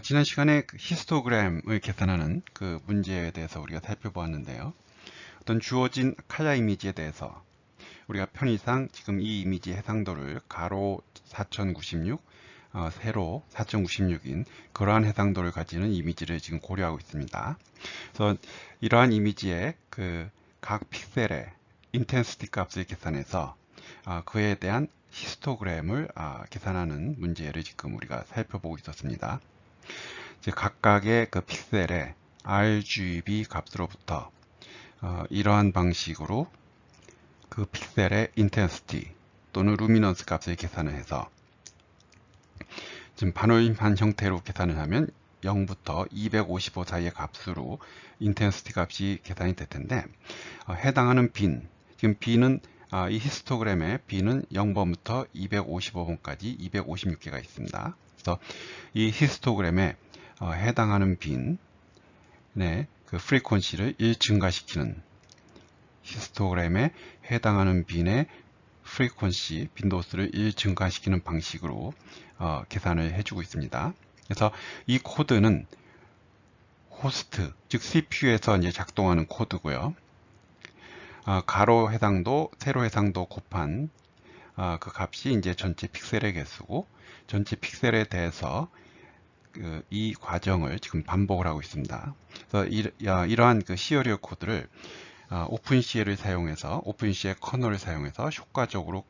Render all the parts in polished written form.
지난 시간에 그 히스토그램을 계산하는 그 문제에 대해서 우리가 살펴보았는데요. 어떤 주어진 칼라 이미지에 대해서 우리가 편의상 지금 이 이미지 해상도를 가로 4096, 세로 4096인 그러한 해상도를 가지는 이미지를 지금 고려하고 있습니다. 그래서 이러한 이미지의 그 각 픽셀의 인텐시티 값을 계산해서 그에 대한 히스토그램을 계산하는 문제를 지금 우리가 살펴보고 있었습니다. 즉 각각의 그 픽셀의 RGB 값으로부터 이러한 방식으로 그 픽셀의 인텐시티 또는 루미넌스 값을 계산을 해서 지금 반올림한 형태로 계산을 하면 0부터 255 사이의 값으로 인텐시티 값이 계산이 될 텐데 해당하는 빈, 지금 B는 이 히스토그램의 B는 0번부터 255번까지 256개가 있습니다. 그래서 이 히스토그램에 해당하는 빈의 그 프리퀀시를 1 증가시키는 히스토그램에 해당하는 빈의 프리퀀시 빈도수를 1 증가시키는 방식으로 계산을 해주고 있습니다. 그래서 이 코드는 호스트, 즉 CPU에서 이제 작동하는 코드고요. 가로 해상도, 세로 해상도 곱한 그 값이 이제 전체 픽셀의 개수고 전체 픽셀에 대해서 이 과정을 지금 반복을 하고 있습니다. 그래서 이러한 그 시어리어 코드를 오픈CL을 사용해서 오픈CL 커널을 사용해서 효과적으로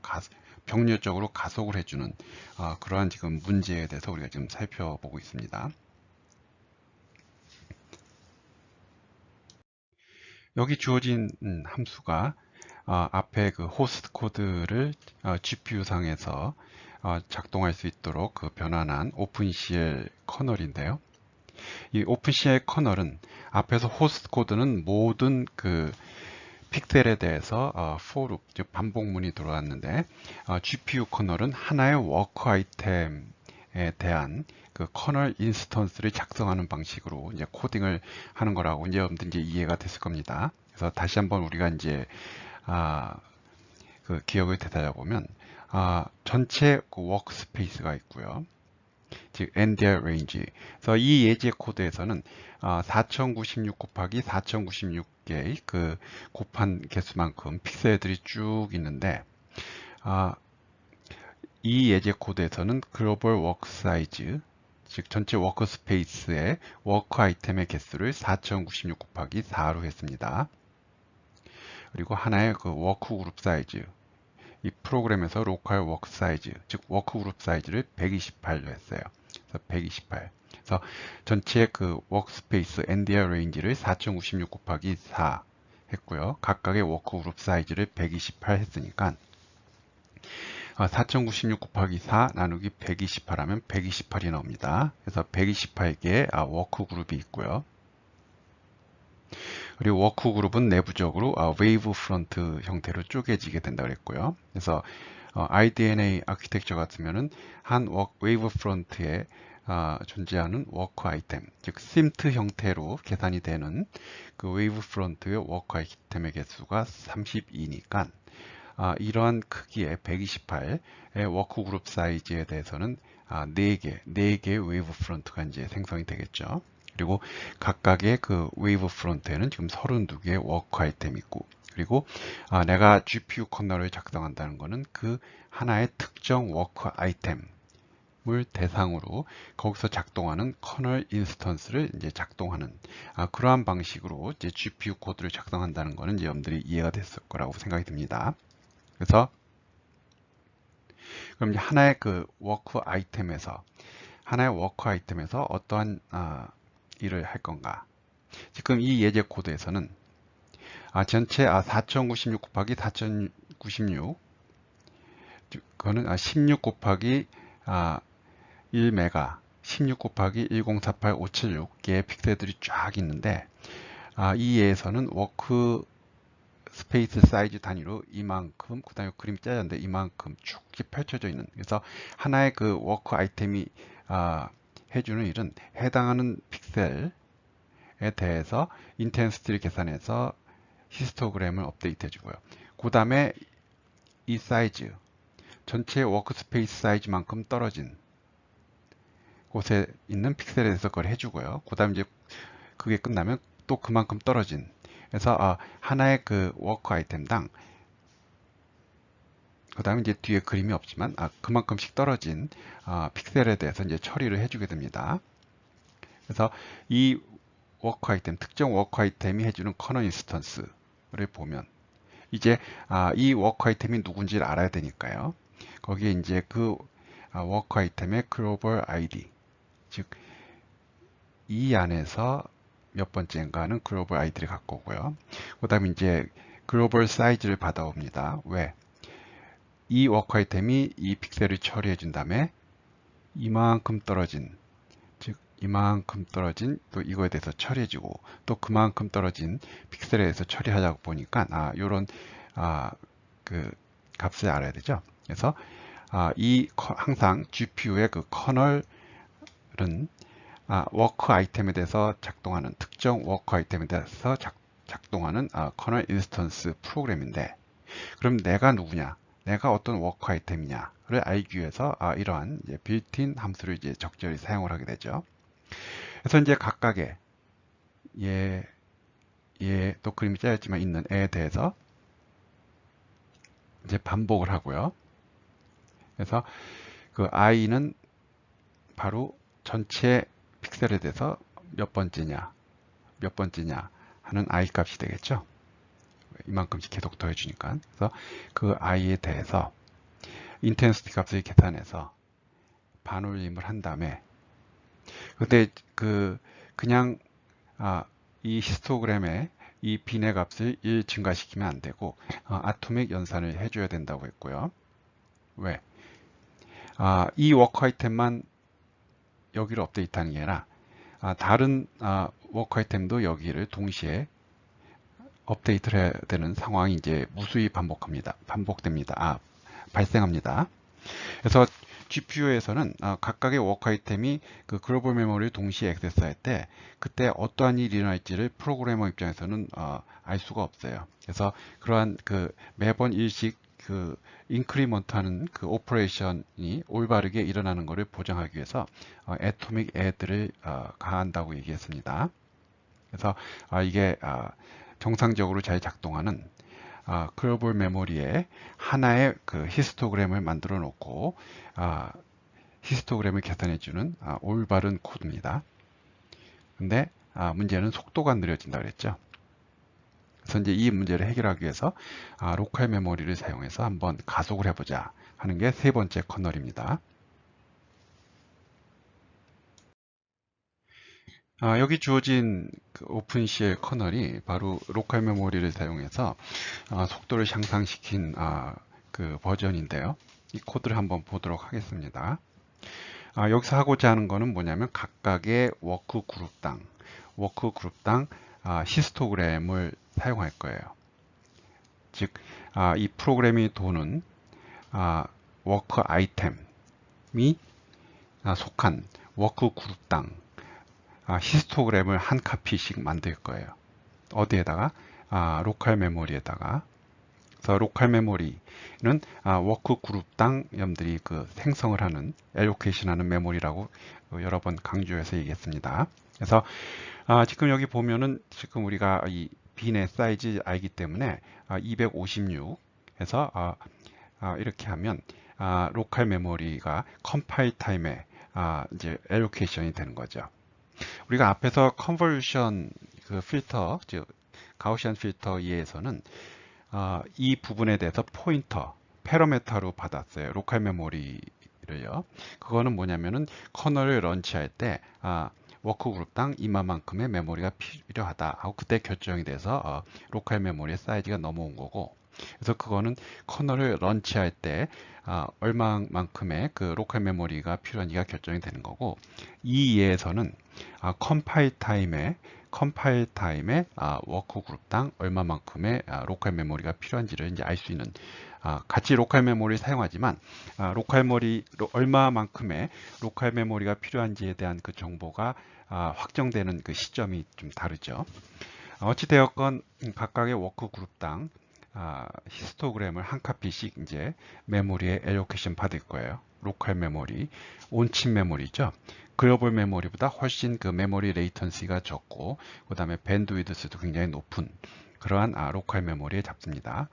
병렬적으로 가속을 해주는 그러한 지금 문제에 대해서 우리가 지금 살펴보고 있습니다. 여기 주어진 함수가 앞에 그 호스트 코드를 GPU 상에서 작동할 수 있도록 그 변환한 오픈CL 커널인데요. 이 오픈CL 커널은 앞에서 호스트 코드는 모든 그 픽셀에 대해서 for loop, 즉 반복문이 들어왔는데 GPU 커널은 하나의 워크 아이템에 대한 그 커널 인스턴스를 작성하는 방식으로 이제 코딩을 하는 거라고 이제 여러분들 이제 이해가 됐을 겁니다. 그래서 다시 한번 우리가 이제 그 기억을 되살려 보면 전체 그 워크스페이스가 있고요. 즉 NDR range. 그래서 이 예제 코드에서는 4096 곱하기 4096개의 그 곱한 개수만큼 픽셀들이 쭉 있는데 이 예제 코드에서는 글로벌 워크 사이즈, 즉 전체 워크스페이스의 워크 아이템의 개수를 4096 곱하기 4로 했습니다. 그리고 하나의 그 워크 그룹 사이즈, 이 프로그램에서 로컬 워크 사이즈, 즉 워크 그룹 사이즈를 128로 했어요. 그래서 128. 그래서 전체 그 워크스페이스 NDR 레인지를 4096 곱하기 4 했고요. 각각의 워크 그룹 사이즈를 128 했으니까 4096 곱하기 4 나누기 128 하면 128이 나옵니다. 그래서 128개의 워크 그룹이 있고요. 그리고 워크 그룹은 내부적으로 웨이브 프론트 형태로 쪼개지게 된다 그랬고요. 그래서 IDNA 아키텍처 같으면은 한 웨이브 프론트에 존재하는 워크 아이템, 즉 심트 형태로 계산이 되는 그 웨이브 프론트의 워크 아이템의 개수가 32니까 이러한 크기의 128의 워크 그룹 사이즈에 대해서는 4개의 웨이브 프론트가 이제 생성이 되겠죠. 그리고 각각의 그 웨이브 프론트에는 지금 32개의 워크 아이템이 있고, 그리고 내가 GPU 커널을 작성한다는 것은 그 하나의 특정 워크 아이템을 대상으로 거기서 작동하는 커널 인스턴스를 이제 작동하는 그러한 방식으로 이제 GPU 코드를 작성한다는 것은 이제 여러분들이 이해가 됐을 거라고 생각이 듭니다. 그래서 그럼 이제 하나의 워크 아이템에서 어떠한 일을 할 건가? 지금 이 예제 코드에서는 전체 4096 곱하기 4096 그거는 16 곱하기 1메가 16 곱하기 1048576개의 픽셀들이 쫙 있는데 이 예에서는 워크 스페이스 사이즈 단위로 이만큼, 그 다음에 그림 짜졌는데 이만큼 쭉 펼쳐져 있는, 그래서 하나의 그 워크 아이템이 해주는 일은 해당하는 픽셀에 대해서 인텐시티를 계산해서 히스토그램을 업데이트 해주고요. 그 다음에 이 사이즈, 전체 워크스페이스 사이즈만큼 떨어진 곳에 있는 픽셀에 대해서 그걸 해주고요. 그 다음에 이제 그게 끝나면 또 그만큼 떨어진, 그래서 하나의 그 워크 아이템당, 그 다음에 이제 뒤에 그림이 없지만 그만큼씩 떨어진 픽셀에 대해서 이제 처리를 해주게 됩니다. 그래서 이 워크 아이템, 특정 워크 아이템이 해주는 커널 인스턴스를 보면 이제 이 워크 아이템이 누군지를 알아야 되니까요. 거기에 이제 그 워크 아이템의 글로벌 아이디, 즉 이 안에서 몇 번째인가는 글로벌 아이디를 갖고 오고요. 그 다음에 이제 글로벌 사이즈를 받아옵니다. 왜? 이 워크 아이템이 이 픽셀을 처리해 준 다음에 이만큼 떨어진, 즉 이만큼 떨어진 또 이거에 대해서 처리해주고 또 그만큼 떨어진 픽셀에 대해서 처리하자고 보니까 요런 그 값을 알아야 되죠. 그래서 항상 GPU의 그 커널은 워크 아이템에 대해서 작동하는, 특정 워크 아이템에 대해서 작동하는 커널 인스턴스 프로그램인데, 그럼 내가 누구냐, 내가 어떤 워크 아이템이냐를 알기 위해서 이러한 이제 빌트인 함수를 이제 적절히 사용을 하게 되죠. 그래서 이제 각각의 또 그림이 짜였지만 있는 애에 대해서 이제 반복을 하고요. 그래서 그 i는 바로 전체 픽셀에 대해서 몇 번째냐 하는 i 값이 되겠죠. 이만큼씩 계속 더해주니까. 그래서 그 i에 대해서 인텐시티 값을 계산해서 반올림을 한 다음에, 근데 그냥 이 히스토그램에 이 빈의 값을 1 증가시키면 안 되고 아토믹 연산을 해줘야 된다고 했고요. 왜? 이 워크 아이템만 여기를 업데이트하는 게 아니라 다른 워크 아이템도 여기를 동시에 업데이트를 해야 되는 상황이 이제 무수히 발생합니다. 그래서 GPU에서는 각각의 워크 아이템이 그 글로벌 메모리를 동시에 액세스할 때 그때 어떠한 일이 일어날지를 프로그래머 입장에서는 알 수가 없어요. 그래서 그러한 그 매번 일씩 그 인크리먼트하는 그 오퍼레이션이 올바르게 일어나는 것을 보장하기 위해서 애토믹 애들을 가한다고 얘기했습니다. 그래서 이게 정상적으로 잘 작동하는 글로벌 메모리에 하나의 그 히스토그램을 만들어 놓고 히스토그램을 계산해 주는 올바른 코드입니다. 근데 문제는 속도가 느려진다 그랬죠. 그래서 이제 이 문제를 해결하기 위해서 로컬 메모리를 사용해서 한번 가속을 해보자 하는 게 세 번째 커널입니다. 여기 주어진 그 오픈CL 커널이 바로 로컬 메모리를 사용해서 속도를 향상시킨 그 버전인데요. 이 코드를 한번 보도록 하겠습니다. 여기서 하고자 하는 거는 뭐냐면 각각의 워크 그룹당 히스토그램을 사용할 거예요. 즉, 이 프로그램이 도는 워크 아이템이 속한 워크 그룹당 히스토그램을 한 카피씩 만들 거예요. 어디에다가? 로컬 메모리에다가. 그래서 로컬 메모리는 워크 그룹당 여러분들이 그 생성을 하는, 엘로케이션 하는 메모리라고 여러 번 강조해서 얘기했습니다. 그래서 지금 여기 보면은 지금 우리가 이 빈의 사이즈 알기 때문에 256 해서 이렇게 하면 로컬 메모리가 컴파일 타임에 이제 엘로케이션이 되는 거죠. 우리가 앞에서 컨볼루션 그 필터, 즉 가우시안 필터 이해에서는 이 부분에 대해서 포인터, 패러메타로 받았어요. 로컬 메모리를요. 그거는 뭐냐면은 커널을 런치할 때 워크 그룹당 이만큼의 메모리가 필요하다 하고 그때 결정이 돼서 로컬 메모리의 사이즈가 넘어온 거고, 그래서 그거는 커널을 런치할 때 얼마만큼의 그 로컬 메모리가 필요한지가 결정이 되는 거고, 이 이해에서는 컴파일 타임에 워크 그룹당 얼마만큼의 로컬 메모리가 필요한지를 이제 알 수 있는, 같이 로컬 메모리를 사용하지만 얼마만큼의 로컬 메모리가 필요한지에 대한 그 정보가 확정되는 그 시점이 좀 다르죠. 어찌되었건 각각의 워크 그룹당 히스토그램을 한 카피씩 이제 메모리에 엘로케이션 받을 거예요. 로컬 메모리, 온칩 메모리죠. 글로벌 메모리보다 훨씬 그 메모리 레이턴시가 적고, 그 다음에 밴드위드스도 굉장히 높은 그러한 로컬 메모리에 잡습니다.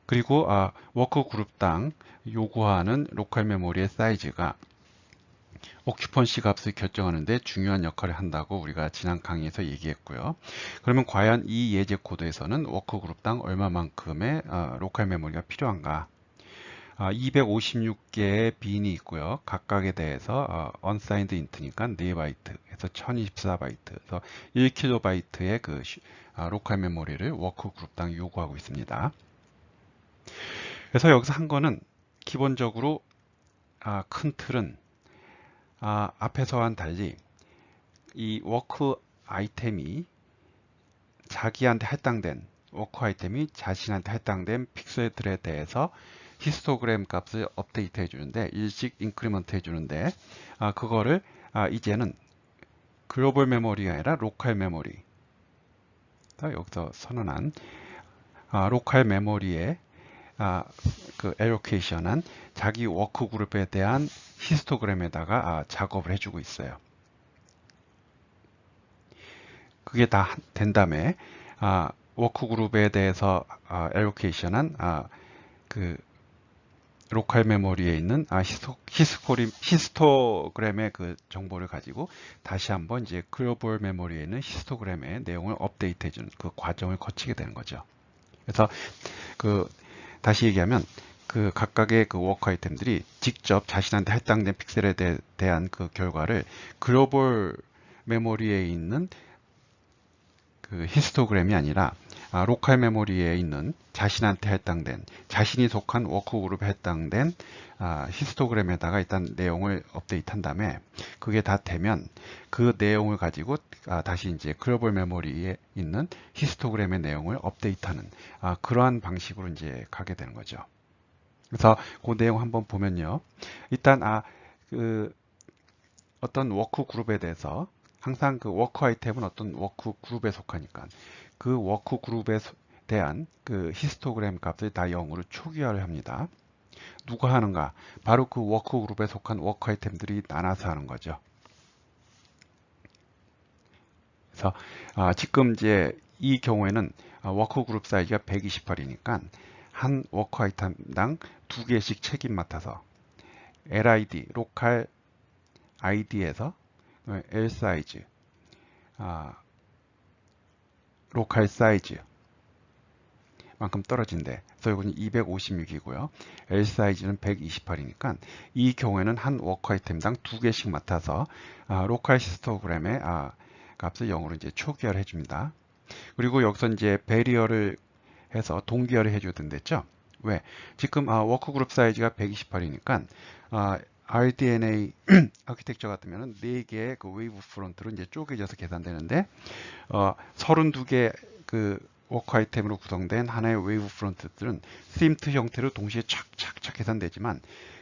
그리고 워크 그룹당 요구하는 로컬 메모리의 사이즈가 오큐펀시 값을 결정하는데 중요한 역할을 한다고 우리가 지난 강의에서 얘기했고요. 그러면 과연 이 예제 코드에서는 워크 그룹당 얼마만큼의 로컬 메모리가 필요한가? 256개의 빈이 있고요. 각각에 대해서 unsigned int니까 4바이트, 그래서 1024바이트, 그래서 1kb의 그 로컬 메모리를 워크 그룹당 요구하고 있습니다. 그래서 여기서 한 거는 기본적으로 큰 틀은 앞에서와는 달리 이 워크 아이템이 자기한테 할당된 워크 아이템이 자신한테 할당된 픽셀들에 대해서 히스토그램 값을 업데이트 해주는데 일식 인크리먼트 해주는데 그거를 이제는 글로벌 메모리가 아니라 로컬 메모리 여기서 선언한 로컬 메모리에 그 알로케이션한 자기 워크 그룹에 대한 히스토그램에다가 작업을 해주고 있어요. 그게 다 된 다음에 워크 그룹에 대해서 알로케이션한 그 로컬 메모리에 있는 히스토그램의 그 정보를 가지고 다시 한번 이제 글로벌 메모리에 있는 히스토그램의 내용을 업데이트 해주는 그 과정을 거치게 되는 거죠. 그래서 다시 얘기하면 그 각각의 그 워크 아이템들이 직접 자신한테 할당된 픽셀에 대한 그 결과를 글로벌 메모리에 있는 그 히스토그램이 아니라 로컬 메모리에 있는 자신한테 할당된 자신이 속한 워크 그룹에 할당된 히스토그램에다가 일단 내용을 업데이트한 다음에 그게 다 되면 그 내용을 가지고 다시 이제 글로벌 메모리에 있는 히스토그램의 내용을 업데이트하는 그러한 방식으로 이제 가게 되는 거죠. 그래서 그 내용 한번 보면요. 일단 어떤 워크 그룹에 대해서 항상 그 워크 아이템은 어떤 워크 그룹에 속하니까 그 워크 그룹에 대한 그 히스토그램 값을 다 0으로 초기화를 합니다. 누가 하는가? 바로 그 워크 그룹에 속한 워크 아이템들이 나눠서 하는 거죠. 그래서 지금 이제 이 경우에는 워크 그룹 사이즈가 128이니까 한 워크 아이템당 2개씩 책임 맡아서 LID, 로컬 ID에서 L 사이즈, 로컬 사이즈 만큼 떨어진대. 그래서 이건 256이고요. L 사이즈는 128이니까 이 경우에는 한 워크 아이템당 2개씩 맡아서 로컬 히스토그램의 값을 0으로 이제 초기화를 해줍니다. 그리고 여기서 이제 베리어를 해서 동기화를 해줘야 된댔죠. 왜? 지금 워크 그룹 사이즈가 128이니까 RDNA 아키텍처 같으면 4개의 그 웨이브 프론트로 이제 쪼개져서 계산되는데 32개 그 워크 아이템으로 구성된 하나의 웨이브 프론트들은 심트 형태로 동시에 착착착 계산되지만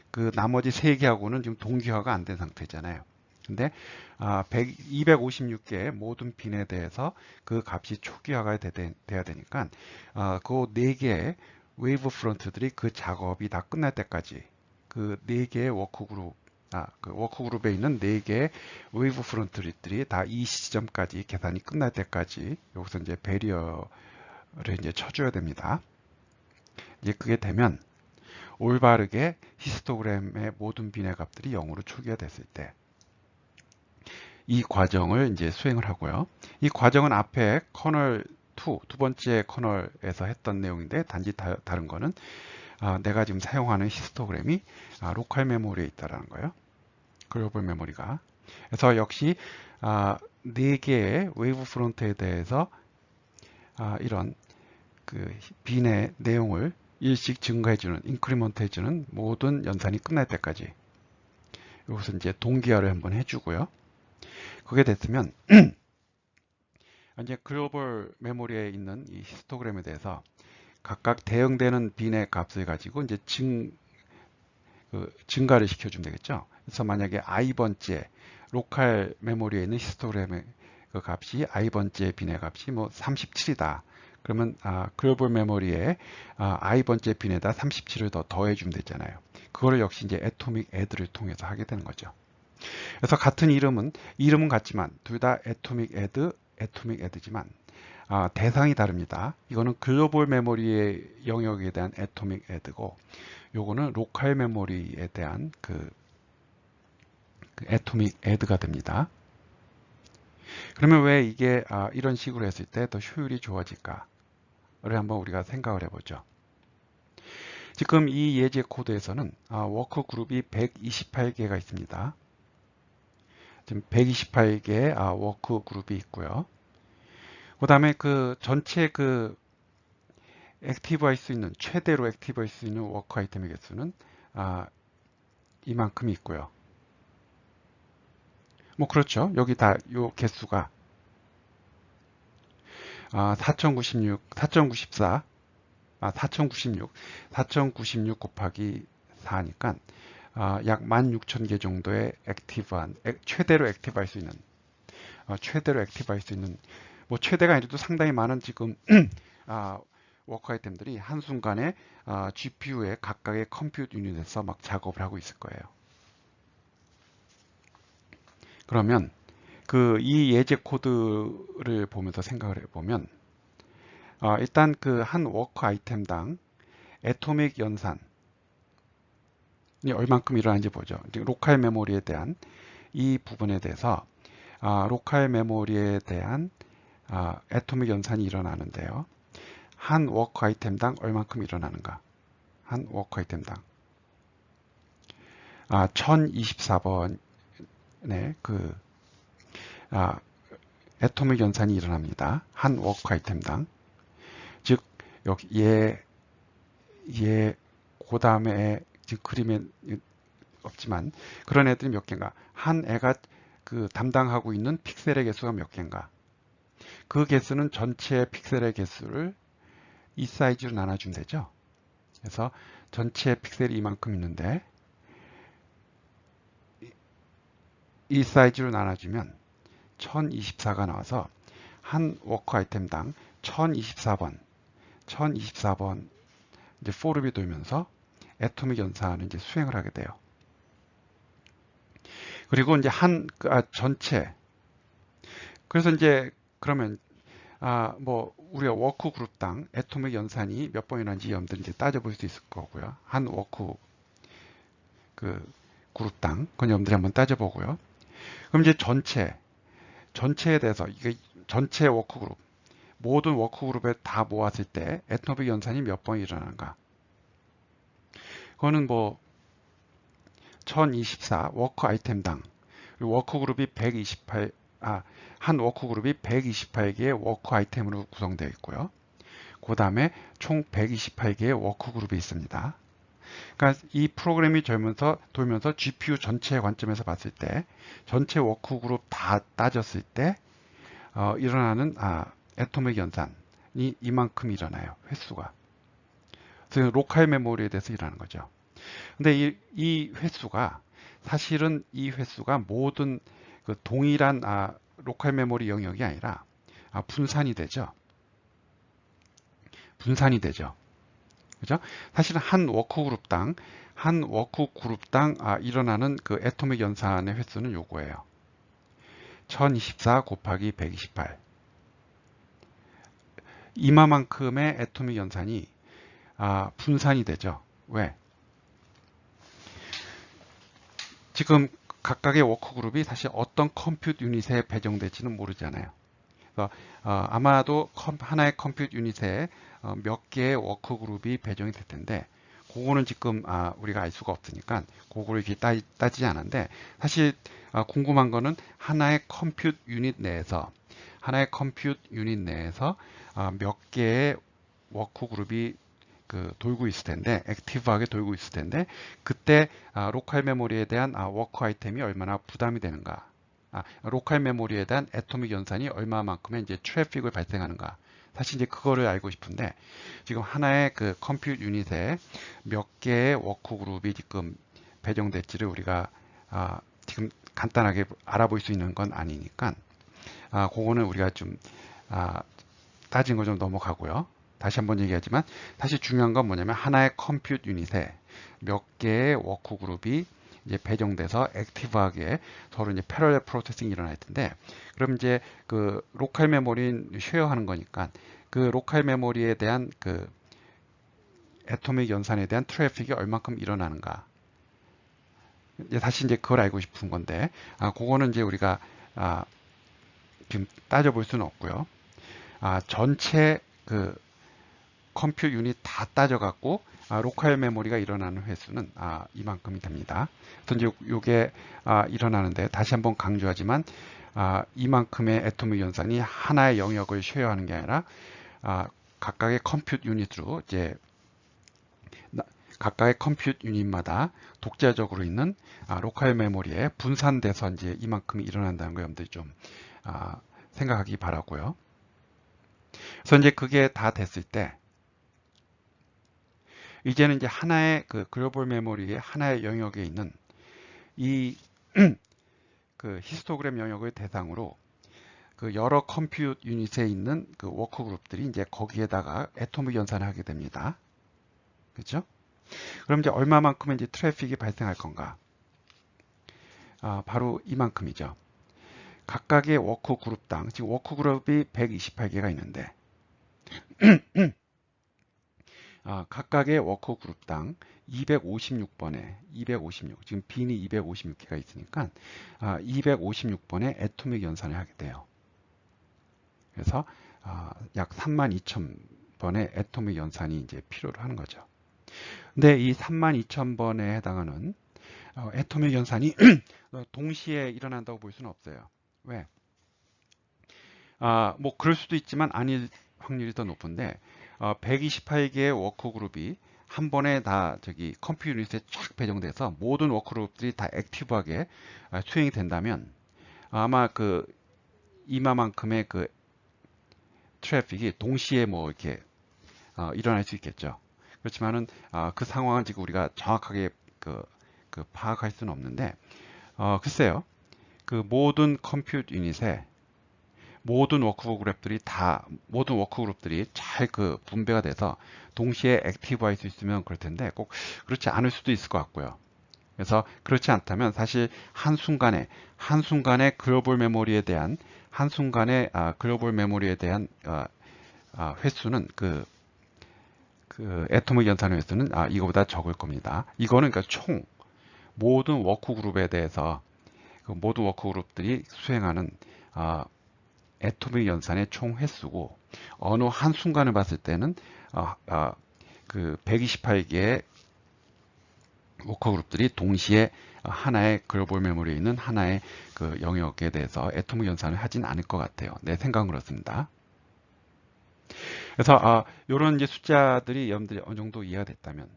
그 나머지 3개하고는 지금 동기화가 안 된 상태잖아요. 근데 256개의 모든 빈에 대해서 그 값이 초기화가 돼야 되니까 그 4개의 웨이브 프론트들이 그 작업이 다 끝날 때까지 그 4개의 워크 그룹 그 워크 그룹에 있는 4개의 웨이브 프론트들이 다 이 시점까지 계산이 끝날 때까지 여기서 이제 베리어를 이제 쳐줘야 됩니다. 이제 그게 되면 올바르게 히스토그램의 모든 빈의 값들이 0으로 초기화 됐을 때 이 과정을 이제 수행을 하고요. 이 과정은 앞에 커널 2, 두 번째 커널에서 했던 내용인데 단지 다른 거는 내가 지금 사용하는 히스토그램이 로컬 메모리에 있다라는 거예요. 글로벌 메모리가. 그래서 역시 4개의 웨이브 프론트에 대해서 이런 그 빈의 내용을 일씩 증가해주는, 인크리먼트 해주는 모든 연산이 끝날 때까지 여기서 이제 동기화를 한번 해주고요. 그게 됐으면 이제 글로벌 메모리에 있는 이 히스토그램에 대해서 각각 대응되는 빈의 값을 가지고 이제 증가를 시켜주면 되겠죠. 그래서 만약에 i번째 로컬 메모리에 있는 히스토그램의 그 값이 i번째 빈의 값이 뭐 37이다. 그러면 글로벌 메모리에 i번째 빈에다 37을 더 더해주면 되잖아요. 그거를 역시 이제 애토믹 애드를 통해서 하게 되는 거죠. 그래서 같은 이름은 같지만 둘 다 애토믹 애드지만 대상이 다릅니다. 이거는 글로벌 메모리의 영역에 대한 애토믹 애드고 요거는 로컬 메모리에 대한 그 애토믹 애드가 됩니다. 그러면 왜 이게 이런 식으로 했을 때 더 효율이 좋아질까를 한번 우리가 생각을 해보죠. 지금 이 예제 코드에서는 워크 그룹이 128개가 있습니다. 지금 128개의 워크 그룹이 있고요. 그 다음에 그 전체 그 액티브할 수 있는 최대로 액티브할 수 있는 워크 아이템의 개수는 이만큼이 있고요. 뭐 그렇죠. 여기 다 요 개수가 4096 곱하기 4니까 약 16,000개 정도의 액티브한 최대로 액티브할 수 있는 뭐 최대가 아니라도 상당히 많은 지금 워크 아이템들이 한순간에 GPU의 각각의 컴퓨터 유닛에서 막 작업을 하고 있을 거예요. 그러면 이 예제 코드를 보면서 생각을 해보면 일단 그 한 워크 아이템당 애토믹 연산이 얼만큼 일어나는지 보죠. 로컬 메모리에 대한 이 부분에 대해서 로컬 메모리에 대한 애토믹 연산이 일어나는데요. 한 워크 아이템당 얼만큼 일어나는가? 한 워크 아이템당 1024번의 그 애토믹 연산이 일어납니다. 한 워크 아이템당. 즉 여기 그 다음에 지금 그림에 없지만 그런 애들이 몇 개인가? 한 애가 그 담당하고 있는 픽셀의 개수가 몇 개인가? 그 개수는 전체 픽셀의 개수를 이 사이즈로 나눠주면 되죠. 그래서 전체 픽셀이 이만큼 있는데 이 사이즈로 나눠주면 1024가 나와서 한 워크 아이템당 1024번 이제 포룹이 돌면서 애토믹 연산을 이제 수행을 하게 돼요. 그리고 이제 전체. 그래서 이제 그러면 뭐 우리가 워크 그룹당 애토믹 연산이 몇 번 일어난지 여러분들 이제 따져볼 수 있을 거고요. 한 워크 그 그룹당 그건 여러분들이 한번 따져보고요. 그럼 이제 전체에 대해서 이게 전체 워크 그룹 모든 워크 그룹에 다 모았을 때 애토믹 연산이 몇 번 일어나는가? 그거는 뭐 1024 워크 아이템당 워크 그룹이 128 한 워크 그룹이 128개의 워크 아이템으로 구성되어 있고요. 그 다음에 총 128개의 워크 그룹이 있습니다. 그러니까 이 프로그램이 돌면서 GPU 전체의 관점에서 봤을 때 전체 워크 그룹 다 따졌을 때 일어나는 애토믹 연산이 이만큼 일어나요. 횟수가. 그래서 로컬 메모리에 대해서 일어나는 거죠. 근데 이 횟수가 사실은 이 횟수가 모든 그 동일한 로컬 메모리 영역이 아니라 분산이 되죠. 그죠? 사실은 한 워크 그룹당 일어나는 그 애토믹 연산의 횟수는 요거예요. 1024 곱하기 128. 이마만큼의 애토믹 연산이 분산이 되죠. 왜? 지금 각각의 워크 그룹이 사실 어떤 컴퓨터 유닛에 배정될지는 모르잖아요. 그래서 아마도 하나의 컴퓨터 유닛에 몇 개의 워크 그룹이 배정이 될 텐데 그거는 지금 우리가 알 수가 없으니까 그거를 이렇게 따지지 않은데 사실 궁금한 거는 하나의 컴퓨터 유닛 내에서 몇 개의 워크 그룹이 돌고 있을 텐데 액티브하게 돌고 있을 텐데 그때 로컬 메모리에 대한 워크 아이템이 얼마나 부담이 되는가, 로컬 메모리에 대한 애토믹 연산이 얼마만큼의 이제 트래픽을 발생하는가. 사실 이제 그거를 알고 싶은데 지금 하나의 그 컴퓨터 유닛에 몇 개의 워크 그룹이 지금 배정될지를 우리가 지금 간단하게 알아볼 수 있는 건 아니니까 그거는 우리가 좀 따진 거 좀 넘어가고요. 다시 한번 얘기하지만 사실 중요한 건 뭐냐면 하나의 컴퓨트 유닛에 몇 개의 워크 그룹이 이제 배정돼서 액티브하게 서로 이제 패러렐 프로세싱이 일어날 텐데, 그럼 이제 그 로컬 메모리는 쉐어하는 거니까 그 로컬 메모리에 대한 그 애토믹 연산에 대한 트래픽이 얼만큼 일어나는가. 이제 다시 이제 그걸 알고 싶은 건데, 그거는 이제 우리가 지금 따져볼 수는 없고요. 전체 그 컴퓨터 유닛 다 따져갖고 로컬 메모리가 일어나는 횟수는 이만큼이 됩니다. 그래서 이제 요게 일어나는데 다시 한번 강조하지만 이만큼의 애토믹 연산이 하나의 영역을 쉐어하는 게 아니라 각각의 컴퓨터 유닛으로 이제 각각의 컴퓨터 유닛마다 독자적으로 있는 로컬 메모리에 분산돼서 이제 이만큼이 일어난다는 거 여러분들이 좀 생각하기 바라고요. 그래서 이제 그게 다 됐을 때 이제는 이제 하나의 그 글로벌 메모리의 하나의 영역에 있는 이 그 히스토그램 영역을 대상으로 그 여러 컴퓨터 유닛에 있는 그 워크 그룹들이 이제 거기에다가 애토믹 연산을 하게 됩니다. 그렇죠? 그럼 이제 얼마만큼의 이제 트래픽이 발생할 건가? 바로 이만큼이죠. 각각의 워크 그룹당, 지금 워크 그룹이 128개가 있는데 각각의 워크 그룹당 256번에 256, 지금 빈이 256개가 있으니까 256번의 애토믹 연산을 하게 돼요. 그래서 약 32,000번의 애토믹 연산이 이제 필요로 하는 거죠. 근데 이 32,000번에 해당하는 애토믹 연산이 동시에 일어난다고 볼 수는 없어요. 왜? 뭐 그럴 수도 있지만 아닐 확률이 더 높은데 128개의 워크 그룹이 한 번에 다 저기 컴퓨터 유닛에 쫙 배정돼서 모든 워크 그룹들이 다 액티브하게 수행이 된다면 아마 그 이마만큼의 그 트래픽이 동시에 뭐 이렇게 일어날 수 있겠죠. 그렇지만은 그 상황은 지금 우리가 정확하게 그 파악할 수는 없는데 글쎄요. 그 모든 컴퓨터 유닛에 모든 워크 그룹들이 잘 그 분배가 돼서 동시에 액티브할 수 있으면 그럴 텐데 꼭 그렇지 않을 수도 있을 것 같고요. 그래서 그렇지 않다면 사실 한순간에 글로벌 메모리에 대한 횟수는 그 애토믹 연산 횟수는 이거보다 적을 겁니다. 이거는 그러니까 총 모든 워크 그룹에 대해서 그 모든 워크 그룹들이 수행하는 애토믹 연산의 총 횟수고 어느 한 순간을 봤을 때는 그 128개의 워커 그룹들이 동시에 하나의 글로벌 메모리에 있는 하나의 그 영역에 대해서 애토믹 연산을 하진 않을 것 같아요. 내 생각은 그렇습니다. 그래서 이런 이제 숫자들이 여러분들이 어느 정도 이해가 됐다면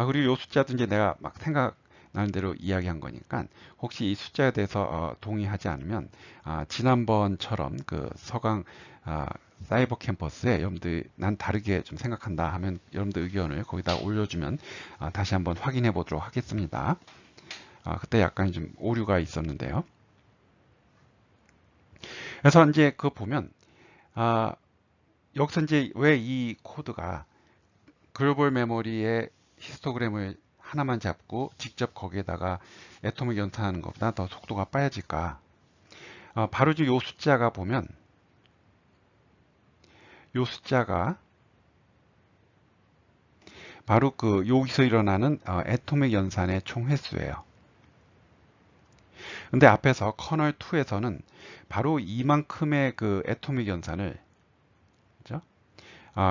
그리고 이 숫자도 이제 내가 막 생각나는 대로 이야기한 거니까 혹시 이 숫자에 대해서 동의하지 않으면 지난번처럼 그 서강 사이버 캠퍼스에 여러분들 난 다르게 좀 생각한다 하면 여러분들 의견을 거기다 올려주면 다시 한번 확인해 보도록 하겠습니다. 그때 약간 좀 오류가 있었는데요. 그래서 이제 그 보면 여기서 이제 왜 이 코드가 글로벌 메모리의 히스토그램을 하나만 잡고 직접 거기에다가 애토믹 연산하는 것보다 더 속도가 빨라질까? 바로 지금 이 숫자가 보면 이 숫자가 바로 그 여기서 일어나는 애토믹 연산의 총 횟수예요. 근데 앞에서 커널 2에서는 바로 이만큼의 그 애토믹 연산을 그죠?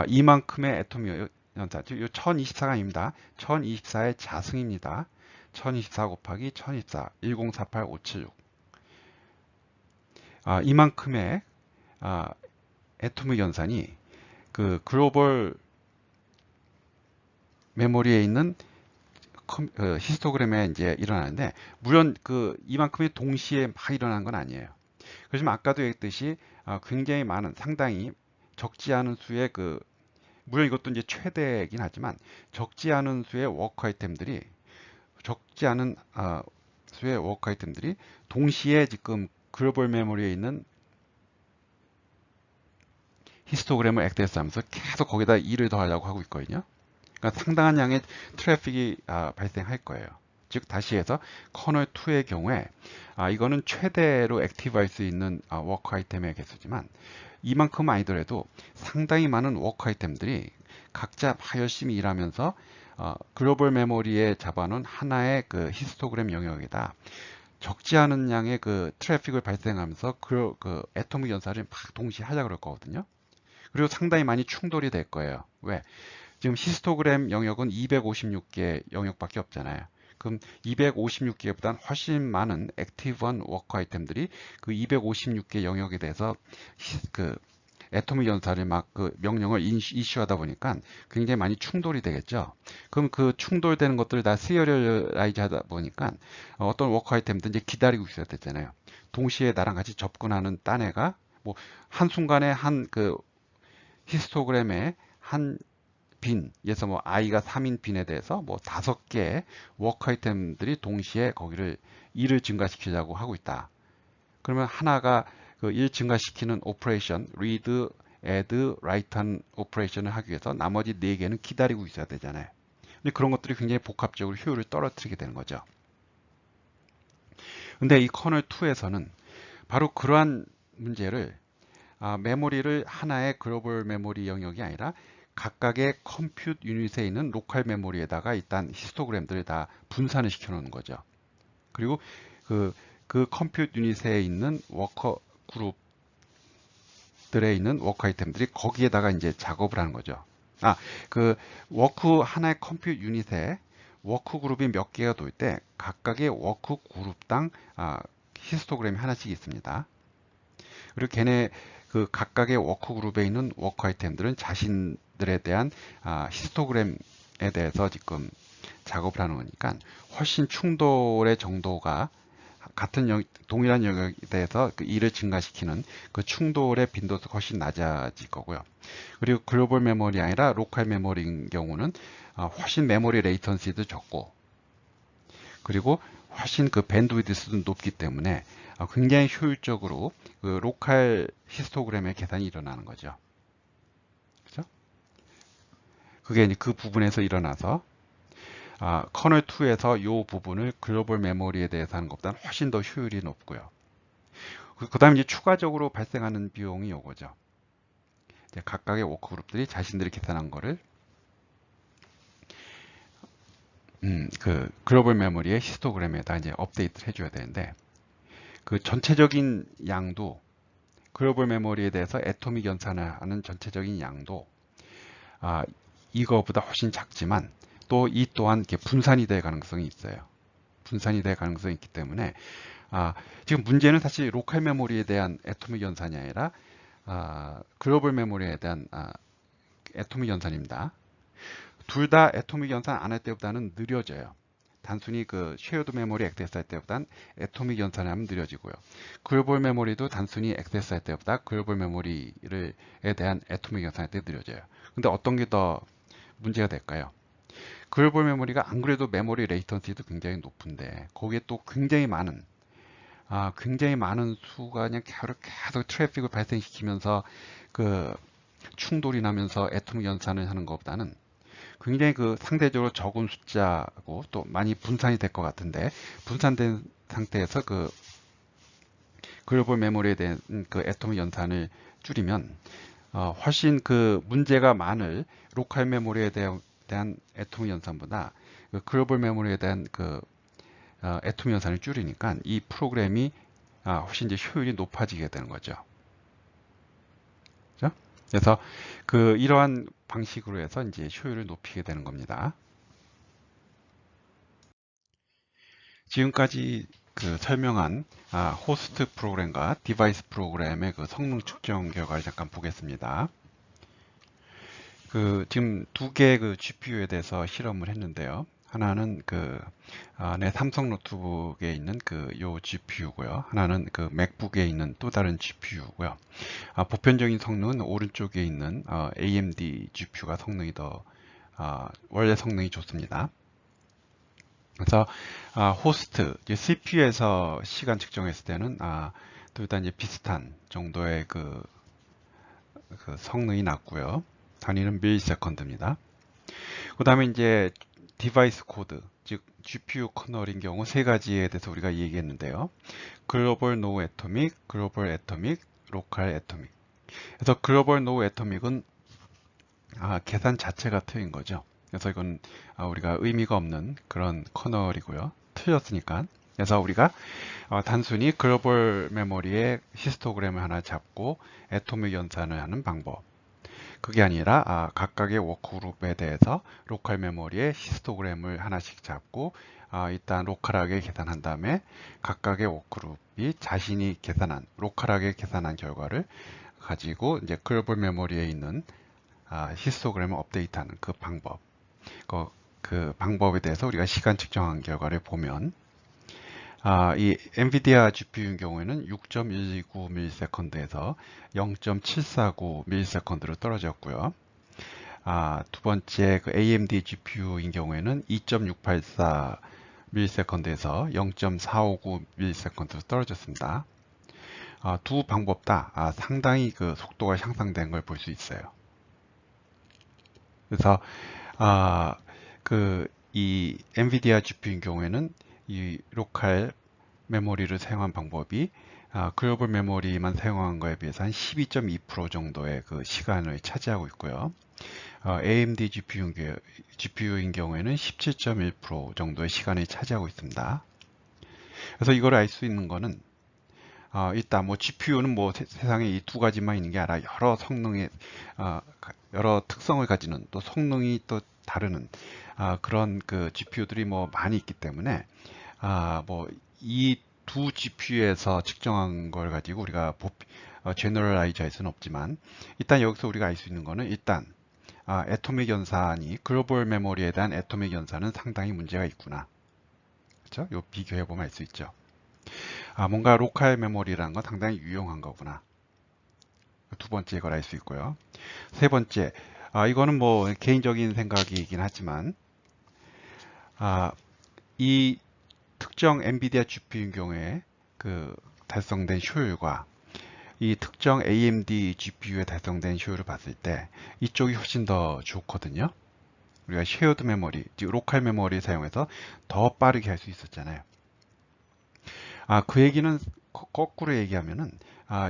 이만큼의 애토믹 연산, 즉 1024가 아닙니다. 1024의 자승입니다. 1024 곱하기 1024, 1048576. 이만큼의 애토믹 연산이 그 글로벌 메모리에 있는 히스토그램에 이제 일어나는데 물론 그 이만큼이 동시에 막 일어나는 건 아니에요. 그렇지만 아까도 얘기했듯이 굉장히 많은 상당히 적지 않은 수의 그 물론 이것도 이제 최대이긴 하지만 적지 않은 수의 워크 아이템들이 동시에 지금 글로벌 메모리에 있는 히스토그램을 액세스 하면서 계속 거기다 2를 더하려고 하고 있거든요. 그러니까 상당한 양의 트래픽이 발생할 거예요. 즉 다시 해서 커널 2의 경우에 이거는 최대로 액티브할 수 있는 워크 아이템의 개수지만 이만큼 아니더라도 상당히 많은 워크 아이템들이 각자 열심히 일하면서 글로벌 메모리에 잡아놓은 하나의 그 히스토그램 영역에다 적지 않은 양의 그 트래픽을 발생하면서 그 애토믹 연산을 막 동시에 하자 그럴 거거든요. 그리고 상당히 많이 충돌이 될 거예요. 왜? 지금 히스토그램 영역은 256개 영역밖에 없잖아요. 그럼 256개보다는 훨씬 많은 액티브한 워크 아이템들이 그 256개 영역에 대해서 그 애토믹 연산을 막 그 명령을 이슈하다 보니까 굉장히 많이 충돌이 되겠죠. 그럼 그 충돌되는 것들을 다 시리얼라이즈 하다 보니까 어떤 워크 아이템도 이제 기다리고 있어야 되잖아요. 동시에 나랑 같이 접근하는 딴 애가 뭐 한순간에 한 그 히스토그램에 한 빈, 예서 뭐 i가 3인 빈에 대해서 뭐 5개의 워크 아이템들이 동시에 거기를 1을 증가시키려고 하고 있다. 그러면 하나가 그 1 증가시키는 오퍼레이션, read, add, write 한 오퍼레이션을 하기 위해서 나머지 4개는 기다리고 있어야 되잖아요. 근데 그런 것들이 굉장히 복합적으로 효율을 떨어뜨리게 되는 거죠. 근데 이 커널 2에서는 바로 그러한 문제를 메모리를 하나의 글로벌 메모리 영역이 아니라 각각의 컴퓨트 유닛에 있는 로컬 메모리에다가 일단 히스토그램들을 다 분산을 시켜 놓는 거죠. 그리고 그 컴퓨트 유닛에 있는 워커 그룹들에 있는 워크 아이템들이 거기에다가 이제 작업을 하는 거죠. 그 워크 하나의 컴퓨트 유닛에 워크 그룹이 몇 개가 돌 때 각각의 워크 그룹당 히스토그램이 하나씩 있습니다. 그리고 걔네 그 각각의 워크 그룹에 있는 워크 아이템들은 자신들에 대한 히스토그램에 대해서 지금 작업을 하는 거니까 훨씬 충돌의 정도가 같은 동일한 영역에 대해서 그 일을 증가시키는 그 충돌의 빈도수가 훨씬 낮아질 거고요. 그리고 글로벌 메모리 아니라 로컬 메모리인 경우는 훨씬 메모리 레이턴시도 적고 그리고 훨씬 그 밴드위드스도 높기 때문에 굉장히 효율적으로 그 로컬 히스토그램의 계산이 일어나는 거죠. 그죠? 그게 이제 그 부분에서 일어나서 커널 2에서 이 부분을 글로벌 메모리에 대해서 하는 것보다 훨씬 더 효율이 높고요. 그 다음에 이제 추가적으로 발생하는 비용이 이거죠. 이제 각각의 워크그룹들이 자신들이 계산한 거를 그 글로벌 메모리의 히스토그램에다 이제 업데이트를 해줘야 되는데 그 전체적인 양도 글로벌 메모리에 대해서 애토믹 연산을 하는 전체적인 양도 이거보다 훨씬 작지만 또 이 또한 이렇게 분산이 될 가능성이 있어요. 분산이 될 가능성이 있기 때문에 지금 문제는 사실 로컬 메모리에 대한 애토믹 연산이 아니라 글로벌 메모리에 대한 애토믹 연산입니다. 둘 다 애토믹 연산 안 할 때보다는 느려져요. 단순히 그 쉐어드 메모리 액세스 할 때보단 애토믹 연산을 하면 느려지고요. 글로벌 메모리도 단순히 액세스 할 때보다 글로벌 메모리에 대한 애토믹 연산할 때 느려져요. 근데 어떤 게 더 문제가 될까요? 글로벌 메모리가 안 그래도 메모리 레이턴시도 굉장히 높은데 거기에 또 굉장히 많은 수가 그냥 계속 트래픽을 발생시키면서 그 충돌이 나면서 애토믹 연산을 하는 것보다는 굉장히 그 상대적으로 적은 숫자고 또 많이 분산이 될 것 같은데 분산된 상태에서 그 글로벌 메모리에 대한 그 애토믹 연산을 줄이면 훨씬 그 문제가 많을 로컬 메모리에 대한 애토믹 연산보다 그 글로벌 메모리에 대한 그 애토믹 연산을 줄이니까 이 프로그램이 훨씬 이제 효율이 높아지게 되는 거죠. 그렇죠? 그래서 그 이러한 방식으로 해서 이제 효율을 높이게 되는 겁니다. 지금까지 그 설명한 호스트 프로그램과 디바이스 프로그램의 그 성능 측정 결과를 잠깐 보겠습니다. 그 지금 두 개의 그 GPU에 대해서 실험을 했는데요. 하나는 내 삼성 노트북에 있는 요 GPU고요. 하나는 그 맥북에 있는 또 다른 GPU고요. 보편적인 성능은 오른쪽에 있는 AMD GPU가 성능이 더 원래 성능이 좋습니다. 그래서 호스트 CPU에서 시간 측정했을 때는 둘 다 이제 비슷한 정도의 그 그 성능이 낮고요. 단위는 밀리세컨드입니다. 그 다음에 이제 디바이스 코드, 즉 GPU 커널인 경우 세 가지에 대해서 우리가 얘기했는데요. 글로벌 노 애토믹, 글로벌 애토믹, 로컬 애토믹. 그래서 글로벌 노 애토믹은 계산 자체가 틀린 거죠. 그래서 이건 우리가 의미가 없는 그런 커널이고요. 틀렸으니까. 그래서 우리가 단순히 글로벌 메모리에 히스토그램을 하나 잡고 애토믹 연산을 하는 방법. 그게 아니라 각각의 워크그룹에 대해서 로컬 메모리에 히스토그램을 하나씩 잡고 일단 로컬하게 계산한 다음에 각각의 워크그룹이 자신이 계산한 로컬하게 계산한 결과를 가지고 이제 글로벌 메모리에 있는 히스토그램을 업데이트하는 그 방법. 그 방법에 대해서 우리가 시간 측정한 결과를 보면 이 엔비디아 GPU인 경우에는 6.129ms에서 0.749ms로 떨어졌고요. 두 번째 그 AMD GPU인 경우에는 2.684ms에서 0.459ms로 떨어졌습니다. 두 방법 다 상당히 그 속도가 향상된 걸 볼 수 있어요. 그래서 이 엔비디아 GPU인 경우에는 이 로컬 메모리를 사용한 방법이 글로벌 메모리만 사용한 거에 비해서 한 12.2% 정도의 그 시간을 차지하고 있고요. AMD GPU인 경우에는 17.1% 정도의 시간을 차지하고 있습니다. 그래서 이걸 알 수 있는 거는 일단 뭐 GPU는 뭐 세상에 이 두 가지만 있는 게 아니라 여러 특성을 가지는 또 성능이 또 다르는 그런 그 GPU들이 뭐 많이 있기 때문에 뭐 이 두 GPU에서 측정한 걸 가지고 우리가 제너럴라이즈 할 수는 없지만 일단 여기서 우리가 알 수 있는 거는 일단 애토믹 연산이 글로벌 메모리에 대한 애토믹 연산은 상당히 문제가 있구나. 그렇죠? 요 비교해 보면 알 수 있죠. 뭔가 로컬 메모리라는 건 상당히 유용한 거구나. 두 번째 이걸 알 수 있고요. 세 번째, 이거는 뭐 개인적인 생각이긴 하지만 이 특정 엔비디아 GPU인 경우에 그 달성된 효율과 이 특정 AMD GPU에 달성된 효율을 봤을 때 이쪽이 훨씬 더 좋거든요. 우리가 쉐어드 메모리, 로컬 메모리 사용해서 더 빠르게 할 수 있었잖아요. 그 얘기는 거꾸로 얘기하면은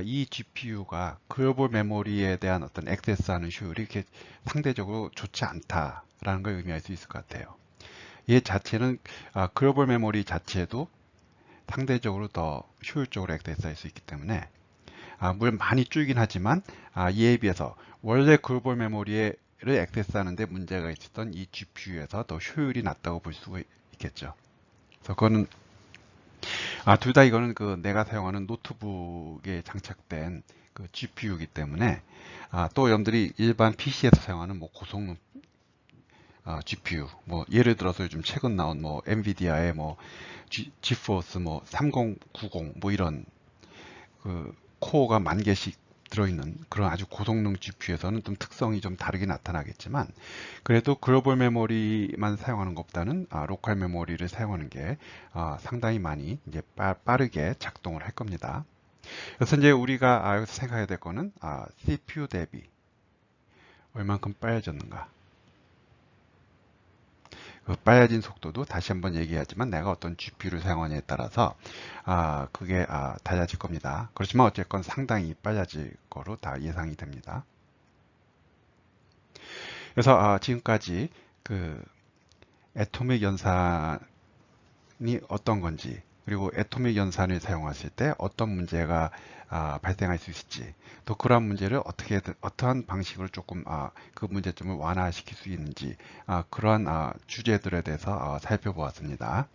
이 GPU가 글로벌 메모리에 대한 어떤 액세스하는 효율이 이렇게 상대적으로 좋지 않다라는 걸 의미할 수 있을 것 같아요. 얘 자체는 글로벌 메모리 자체도 상대적으로 더 효율적으로 액세스할 수 있기 때문에 물론 많이 줄긴 하지만 이에 비해서 원래 글로벌 메모리를 액세스하는데 문제가 있었던 이 GPU에서 더 효율이 낮다고 볼 수 있겠죠. 그래서 그거는 둘 다 이거는 그 내가 사용하는 노트북에 장착된 그 GPU이기 때문에 또 여러분들이 일반 PC에서 사용하는 뭐 고성능 GPU 뭐 예를 들어서 요즘 최근 나온 뭐 엔비디아의 뭐 지포스 뭐 3090 뭐 이런 그 코어가 10,000개씩 들어있는 그런 아주 고성능 GPU에서는 좀 특성이 좀 다르게 나타나겠지만 그래도 글로벌 메모리만 사용하는 것보다는 로컬 메모리를 사용하는 게 상당히 많이 이제 빠르게 작동을 할 겁니다. 그래서 이제 우리가 여기서 생각해야 될 거는 CPU 대비 얼만큼 빨라졌는가. 그 빨라진 속도도 다시 한번 얘기하지만 내가 어떤 GPU를 사용하냐에 따라서 그게 달라질 겁니다. 그렇지만 어쨌건 상당히 빨라질 거로 다 예상이 됩니다. 그래서 지금까지 그 애토믹 연산이 어떤 건지 그리고 애토믹 연산을 사용했을 때 어떤 문제가 발생할 수 있을지 또 그러한 문제를 어떠한 방식으로 조금 그 문제점을 완화시킬 수 있는지 그러한 주제들에 대해서 살펴보았습니다.